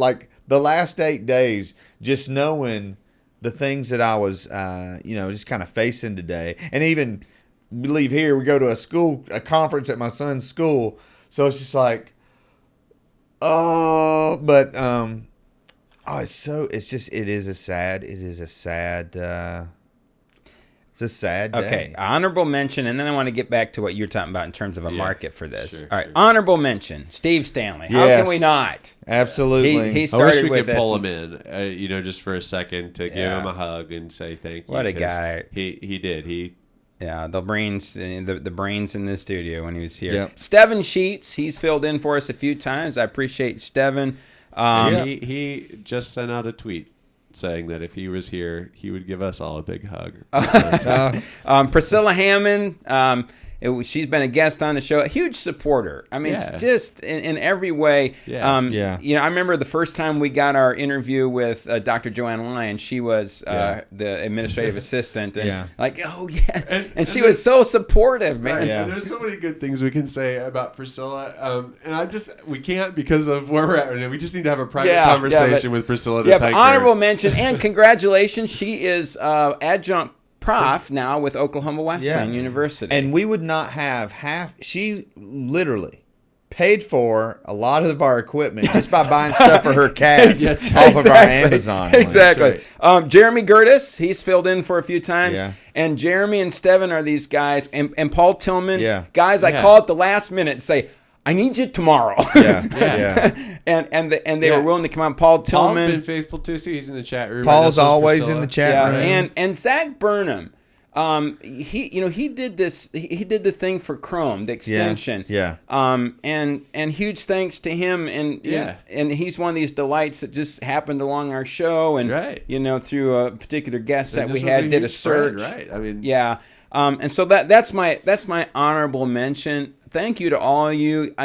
the last 8 days, just knowing the things that I was, just kind of facing today. And even we leave here, we go to a conference at my son's school. So it's just like, it is a sad day. Okay, honorable mention, and then I want to get back to what you're talking about in terms of a market for this. Sure, All right, sure. Honorable mention, Steve Stanley. How Yes. can we not? Absolutely. He I started wish we with could pull this. him in, just for a second to give him a hug and say thank you. What a 'cause guy. He did. The brains in the studio when he was here. Yep. Steven Sheets, he's filled in for us a few times. I appreciate Steven. He just sent out a tweet saying that if he was here, he would give us all a big hug. Priscilla Hammond, she's been a guest on the show, a huge supporter. I mean, it's just in every way. Yeah. I remember the first time we got our interview with Dr. Joanne Lyon. She was the administrative assistant, and oh yes, and she was so supportive, man. Right. Yeah. There's so many good things we can say about Priscilla, and we can't because of where we're at right now. We just need to have a private conversation with Priscilla to thank her. Honorable mention and congratulations. She is adjunct prof now with Oklahoma Wesleyan University. And we would not have she literally paid for a lot of our equipment just by buying stuff for her cats off of our Amazon. Exactly. Right. Jeremy Gertis, he's filled in for a few times. Yeah. And Jeremy and Steven are these guys. And Paul Tillman, guys, I Yeah. call at the last minute and say, I need you tomorrow. and they were willing to come out. Paul Tillman. Paul's been faithful too. He's in the chat room. Paul's always in the chat room. And Zach Burnham, he did this. He did the thing for Chrome, the extension. And huge thanks to him. And he's one of these delights that just happened along our show. And through a particular guest that we had, did a search. Right. I mean, and so that's my honorable mention. Thank you to all of you.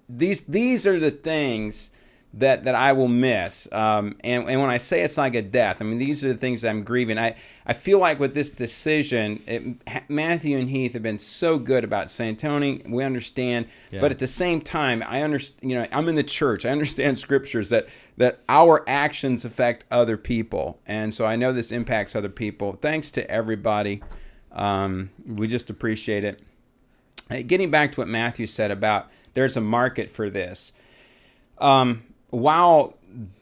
These are the things that I will miss. And when I say it's like a death, I mean, these are the things I'm grieving. I feel like with this decision, Matthew and Heath have been so good about saying, Tony, we understand. But at the same time, I understand, I'm in the church. I understand scriptures that our actions affect other people. And so I know this impacts other people. Thanks to everybody. We just appreciate it. Getting back to what Matthew said about there's a market for this. While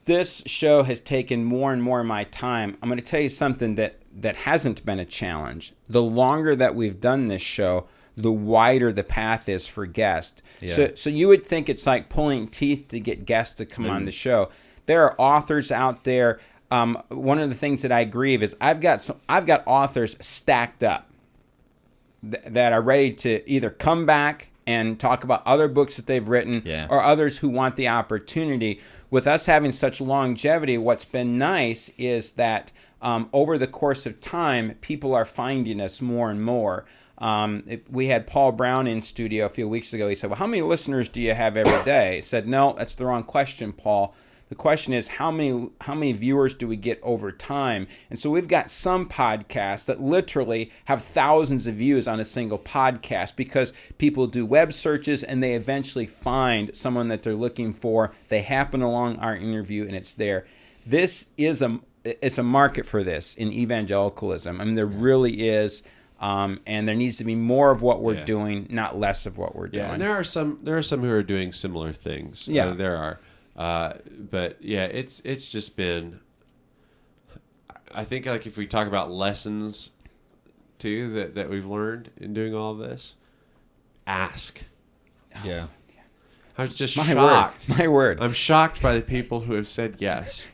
this show has taken more and more of my time, I'm going to tell you something that hasn't been a challenge. The longer that we've done this show, the wider the path is for guests. So you would think it's like pulling teeth to get guests to come on the show. There are authors out there. One of the things that I grieve is I've got authors stacked up that are ready to either come back and talk about other books that they've written, or others who want the opportunity. With us having such longevity, what's been nice is that over the course of time, people are finding us more and more. We had Paul Brown in studio a few weeks ago. He said, well, how many listeners do you have every day? I said, no, that's the wrong question, Paul. The question is, how many viewers do we get over time? And so we've got some podcasts that literally have thousands of views on a single podcast because people do web searches and they eventually find someone that they're looking for. They happen along our interview and it's there. It's a market for this in evangelicalism. I mean, there really is. And there needs to be more of what we're doing, not less of what we're doing. Yeah, and there are some who are doing similar things. Yeah, there are. But yeah, it's just been. I think like if we talk about lessons, too, that we've learned in doing all of this, ask. Yeah. I was just My shocked. word. My word. I'm shocked by the people who have said yes.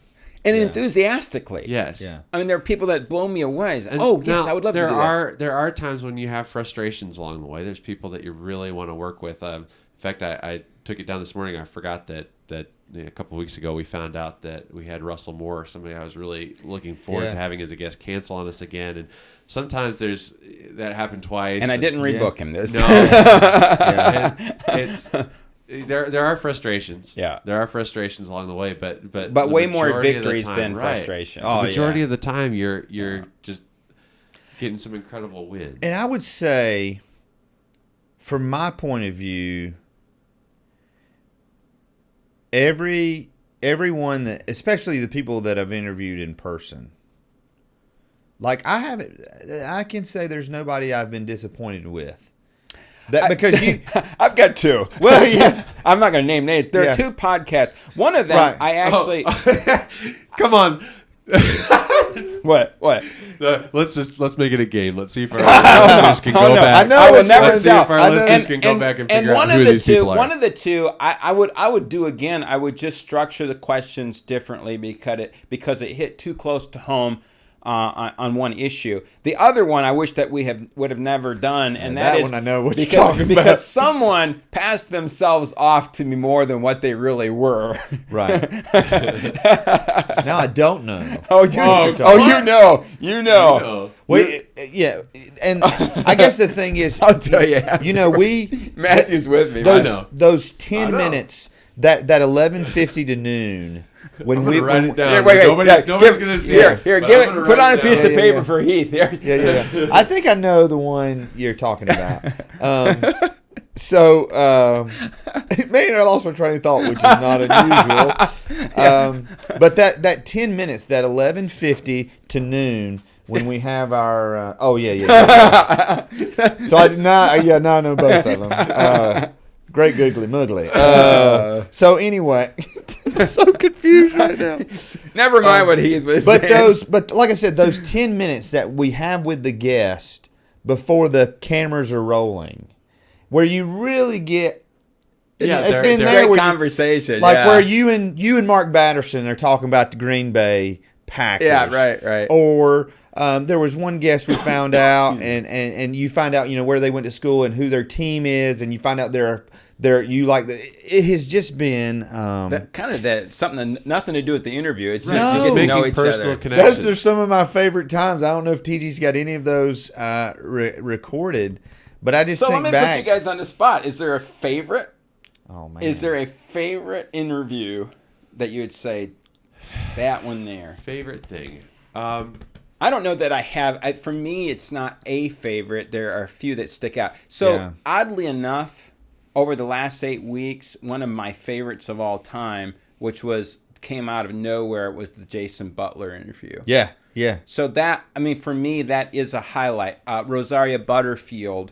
And enthusiastically. Yes. Yeah. I mean, there are people that blow me away. Yes, now, I would love to do that. There are times when you have frustrations along the way. There's people that you really want to work with. In fact, I took it down this morning. I forgot that a couple of weeks ago we found out that we had Russell Moore, somebody I was really looking forward to having as a guest, cancel on us again. And sometimes that happened twice. And I didn't rebook him. This. No. It's there are frustrations. Yeah. There are frustrations along the way, but way more majority of the victories time, than right. frustration. The majority of the time you're just getting some incredible wins. And I would say, from my point of view, everyone that, especially the people that I've interviewed in person, like I can say there's nobody I've been disappointed with. Because I've got two. Well, yeah. I'm not going to name names. There are two podcasts. One of them, Right. I actually. Come on. What? Let's make it a game. Let's see if our listeners can go back. I know. I will never Let's see if our doubt. listeners can go back and figure out who these people are. One of the two, I would do again. I would just structure the questions differently because it hit too close to home. On one issue. The other one I wish that we would have never done, and that is one I know what you're talking about. Because someone passed themselves off to me more than what they really were. Right. Now I don't know. You know. Wait, yeah, and I guess the thing is, I'll tell you. Matthew's with me. Those 10 minutes, that 11:50 to noon. When we write it down. Wait, nobody's going to see it. Here, put on a piece of paper for Heath. Yeah. I think I know the one you're talking about. Man, I lost my train of thought, which is not unusual. But that 10 minutes, that 11:50 to noon, when we have our So I did not. Now I know both of them. Great googly muggly. So anyway, I'm so confused right now. Never mind what he was saying. But like I said, those 10 minutes that we have with the guest before the cameras are rolling, where you really get, it's been there great conversation, where you and Mark Batterson are talking about the Green Bay Packers. Yeah, right. Or there was one guest we found out, and you find out where they went to school and who their team is, and you find out it has just been something nothing to do with the interview. It's just just getting to know making each personal other. connections. Those are some of my favorite times. I don't know if TG's got any of those recorded, but I just think let me back. put you guys on the spot. Is there a favorite? Oh man, Is there a favorite interview that you would say that one there? Favorite thing. I don't know that I have. For me, it's not a favorite. There are a few that stick out. So oddly enough, over the last 8 weeks, one of my favorites of all time, which came out of nowhere, was the Jason Butler interview. Yeah. So for me, that is a highlight. Rosaria Butterfield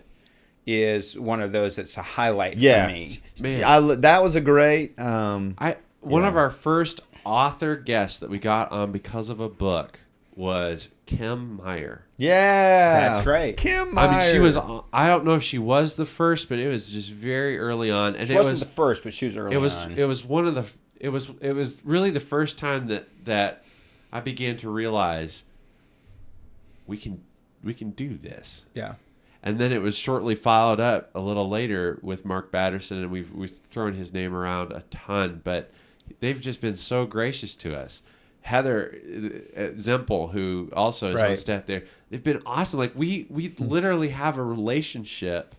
is one of those that's a highlight for me. Man, that was a great. One of our first author guests that we got on because of a book was Kim Meyer. Yeah, that's right. Kim Meyer. I mean, she was. I don't know if she was the first, but it was just very early on, and she wasn't the first, but she was early on. It was one of the. It was really the first time that I began to realize we can do this. Yeah. And then it was shortly followed up a little later with Mark Batterson, and we've thrown his name around a ton, but they've just been so gracious to us. Heather Zempel, who also is on staff there. They've been awesome. Like we literally have a relationship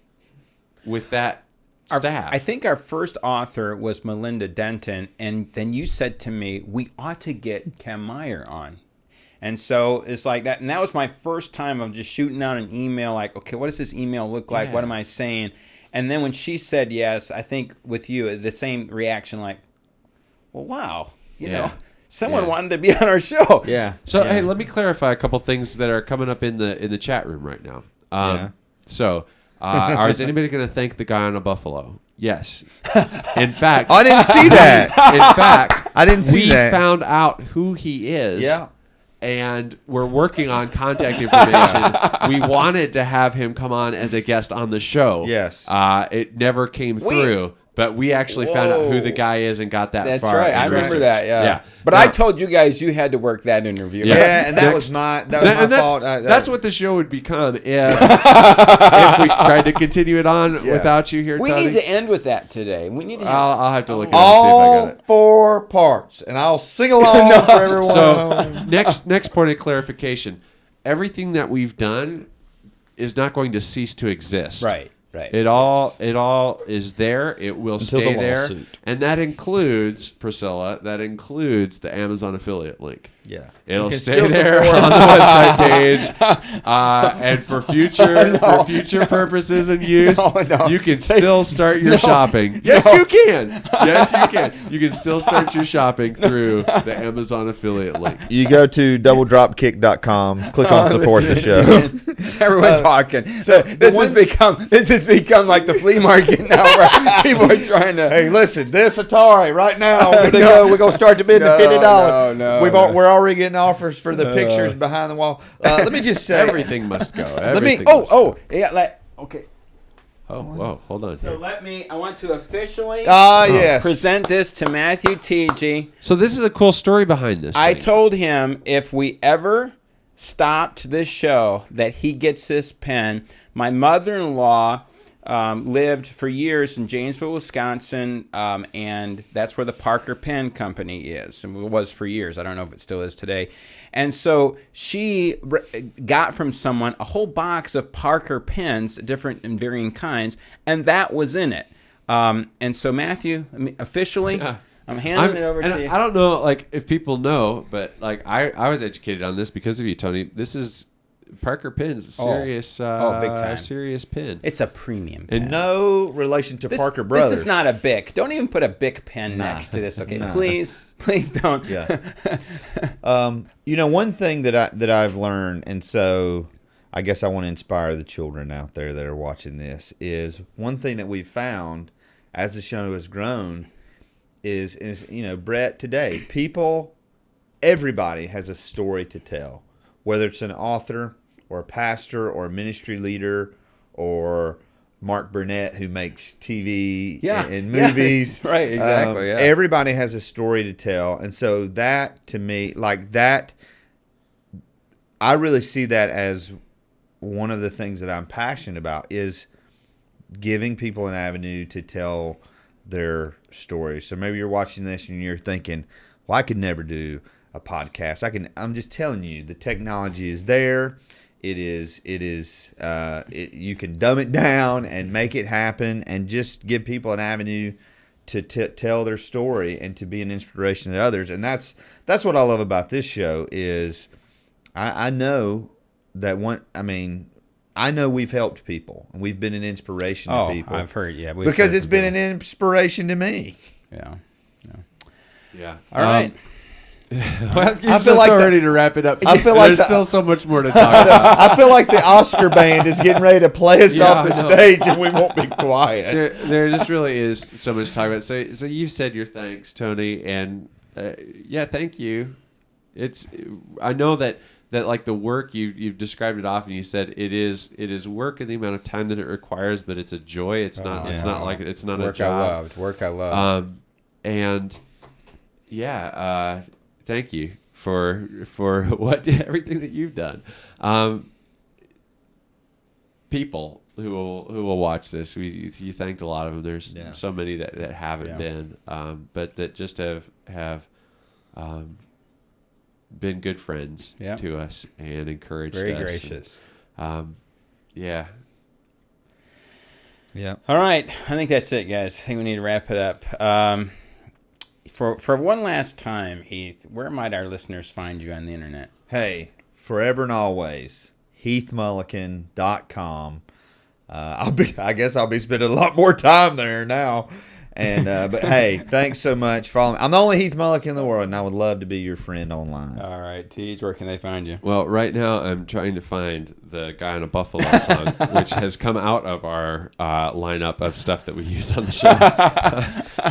with that staff. I think our first author was Melinda Denton, and then you said to me, we ought to get Ken Meyer on. And so it's like that. And that was my first time of just shooting out an email like, okay, what does this email look like? What am I saying? And then when she said yes, I think with you, the same reaction like, well, wow, you know, someone wanted to be on our show. Yeah. So, hey, let me clarify a couple things that are coming up in the chat room right now. So, is anybody going to thank the guy on a buffalo? Yes. In fact, I didn't see that. In fact, I didn't see that. We found out who he is. Yeah. And we're working on contact information. We wanted to have him come on as a guest on the show. Yes. It never came through. But we actually found out who the guy is and got that That's far. right. I remember research. that. Yeah. But Now, I told you guys you had to work that interview. Yeah, and that was my fault. That's what the show would become if we tried to continue it on without you here, We Tony. need to end with that today. We need to. I'll have to look it up and see if I got all it. 4 parts, and I'll sing along for everyone. So next point of clarification: everything that we've done is not going to cease to exist. Right. It all is there. It will Until stay the there, lawsuit. and that includes Priscilla. That includes the Amazon affiliate link. Yeah, It'll stay there on the website page, and for future purposes and use, you can still start your shopping. Yes, you can. Yes, you can. You can still start your shopping through the Amazon affiliate link. you go to doubledropkick.com, click on support the show. Everyone's talking. So this has become like the flea market now, where people are trying to. Hey, listen, this Atari right now. We're gonna start to bid $50. We're already getting offers for the pictures behind the wall. Let me just say, Everything must go. Everything Oh, must go. yeah. Okay. Oh, whoa, hold on. So I want to officially yes, present this to Matthew T.G. So this is a cool story behind this. I thing. told him if we ever stopped this show that he gets this pen. My mother-in-law lived for years in Janesville, Wisconsin, and that's where the Parker Pen Company is. And it was for years. I don't know if it still is today. And so she got from someone a whole box of Parker pens, different and varying kinds, and that was in it. And so, Matthew, officially, I'm handing it over to you. I don't know, like, if people know, but like I was educated on this because of you, Tony. This is Parker Pen's a serious, big time. serious pen. It's a premium pen. and no relation to Parker Brothers. This is not a Bic. Don't even put a Bic pen next to this, okay? Please don't. Yeah. One thing that I've learned, and so I guess I want to inspire the children out there that are watching this, is one thing that we've found as the show has grown is Brett, today, everybody has a story to tell, whether it's an author or a pastor or a ministry leader or Mark Burnett, who makes TV and movies. Right, exactly. Everybody has a story to tell. And so that, to me, like that, I really see that as one of the things that I'm passionate about, is giving people an avenue to tell their stories. So maybe you're watching this and you're thinking, well, I could never do a podcast. I'm just telling you, the technology is there. You can dumb it down and make it happen, and just give people an avenue to tell their story and to be an inspiration to others. And that's what I love about this show is I know that I know we've helped people and we've been an inspiration to people. I've heard, because it's been an inspiration to me. Yeah. All right. Well, I feel like ready to wrap it up. I feel like there's still so much more to talk about. I feel like the Oscar band is getting ready to play us off the stage, and we won't be quiet. There just really is so much to talk about. So you've said your thanks, Tony, and thank you. I know that like the work you've described it often. You said it is work in the amount of time that it requires, but it's a joy. It's not a job. Work I love. Thank you for everything that you've done. People who will watch this, you thanked a lot of them. There's so many that haven't been, but that just have been good friends Yeah. to us and encouraged Very us. gracious. Yeah. Yeah. All right, I think that's it, guys. I think we need to wrap it up. For one last time, Heath, where might our listeners find you on the internet? Hey, forever and always, HeathMullican.com. I guess I'll be spending a lot more time there now. And but hey, thanks so much for following. I'm the only Heath Mullican in the world, and I would love to be your friend online. All right, Teej, where can they find you? Well, right now I'm trying to find the Guy on a Buffalo song, which has come out of our lineup of stuff that we use on the show.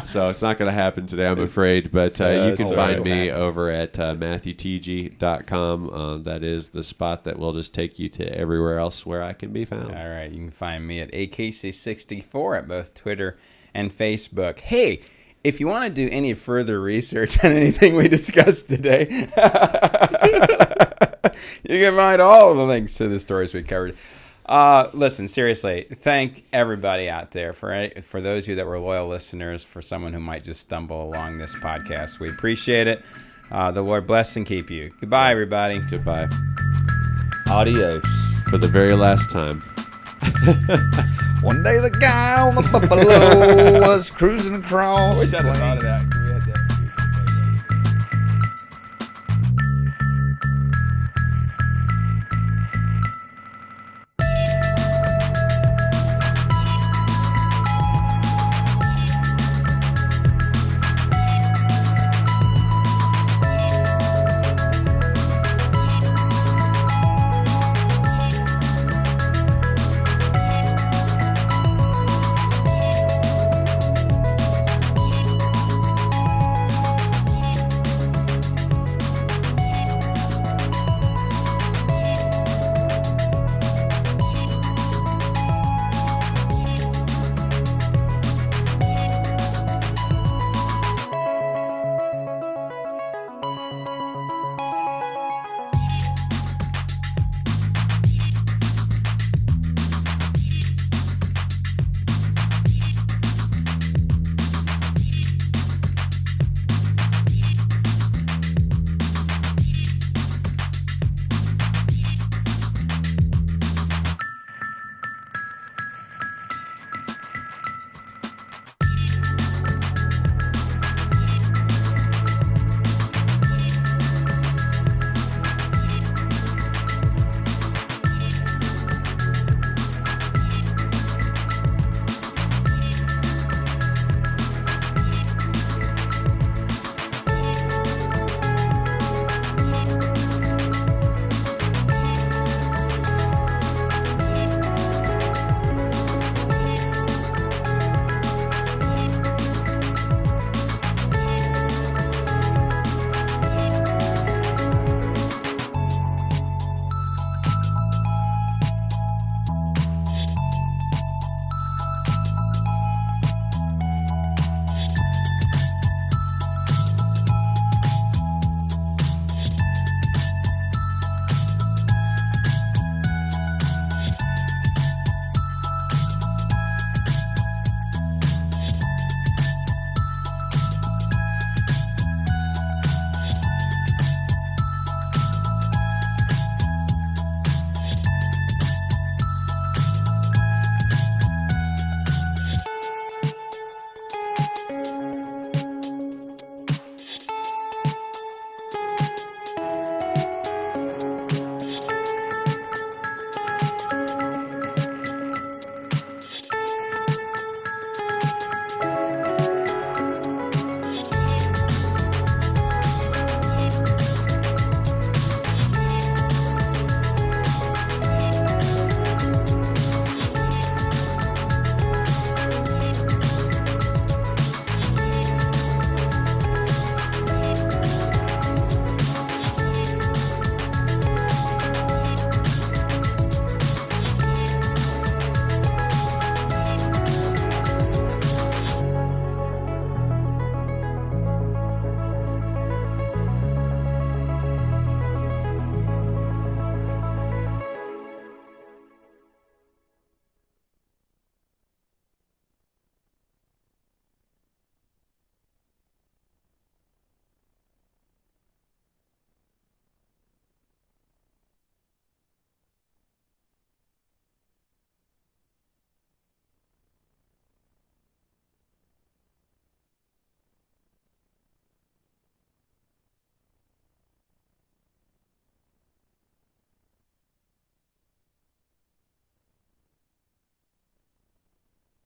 So it's not going to happen today, I'm afraid. But you can find me over at MatthewTG.com. That is the spot that will just take you to everywhere else where I can be found. All right, you can find me at AKC64 at both Twitter and Facebook. Hey, if you want to do any further research on anything we discussed today, you can find all of the links to the stories we covered. Listen, seriously, thank everybody out there for those of you that were loyal listeners, for someone who might just stumble along this podcast. We appreciate it. The Lord bless and keep you. Goodbye, everybody. Goodbye. Adios. For the very last time. One day the guy on the buffalo was cruising across. I wish I'd have thought of that.